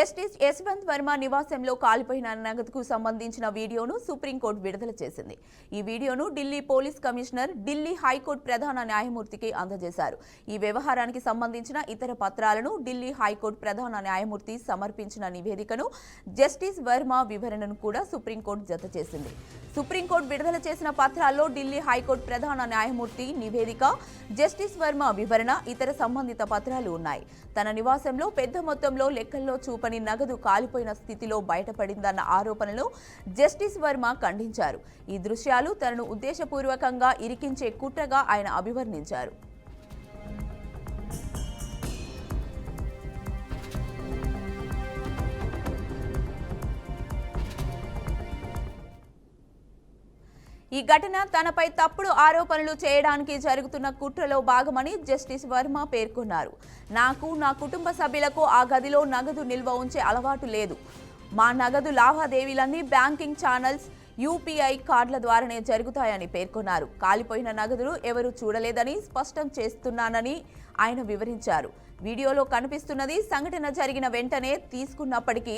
Justice Yashwant Varma నివాసంలో కాలిపోయిన నగదుకు సంబంధించిన వీడియోను సుప్రీంకోర్టు విడుదల చేసింది. ఈ వీడియోను Delhi police commissioner Delhi high court ప్రధాన న్యాయమూర్తికి అందజేశారు. ఈ వ్యవహారానికి సంబంధించిన ఇతర పత్రాలను ఢిల్లీ హైకోర్టు ప్రధాన న్యాయమూర్తి సమర్పించిన నివేదికను, జస్టిస్ వర్మ వివరణను కూడా సుప్రీంకోర్టు జత చేసింది. సుప్రీంకోర్టు విడుదల చేసిన పత్రాల్లో ఢిల్లీ హైకోర్టు ప్రధాన న్యాయమూర్తి నివేదిక, జస్టిస్ వర్మ వివరణ, ఇతర సంబంధిత పత్రాలు ఉన్నాయి. తన నివాసంలో పెద్ద మొత్తంలో లెక్కల్లో చూపని నగదు కాలిపోయిన స్థితిలో బయటపడిందన్న ఆరోపణలు జస్టిస్ వర్మ ఖండించారు. ఈ దృశ్యాలు తనను ఉద్దేశపూర్వకంగా ఇరికించే కుట్రగా ఆయన అభివర్ణించారు. ఈ ఘటన తనపై తప్పుడు ఆరోపణలు చేయడానికి జరుగుతున్న కుట్రలో భాగమని జస్టిస్ వర్మ పేర్కొన్నారు. నాకు, నా కుటుంబ సభ్యులకు ఆ గదిలో నగదు నిల్వ ఉంచే అలవాటు లేదు. మా నగదు లావాదేవీలన్నీ బ్యాంకింగ్ ఛానల్స్, యూపీఐ కార్డుల ద్వారానే జరుగుతాయని పేర్కొన్నారు. కాలిపోయిన నగదును ఎవరూ చూడలేదని స్పష్టం చేస్తున్నానని ఆయన వివరించారు. వీడియోలో కనిపిస్తున్నది సంఘటన జరిగిన వెంటనే తీసుకున్నప్పటికీ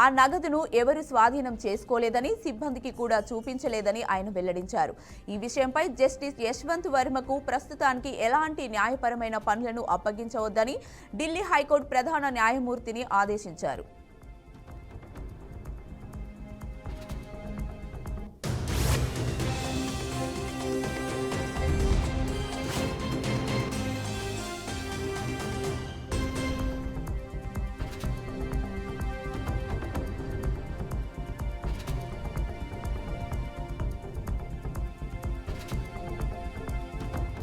ఆ నగదును ఎవరు స్వాధీనం చేసుకోలేదని, సిబ్బందికి కూడా చూపించలేదని ఆయన వెల్లడించారు. ఈ విషయంపై జస్టిస్ యశ్వంత్ వర్మకు ప్రస్తుతానికి ఎలాంటి న్యాయపరమైన పనులను అప్పగించవద్దని ఢిల్లీ హైకోర్టు ప్రధాన న్యాయమూర్తిని ఆదేశించారు.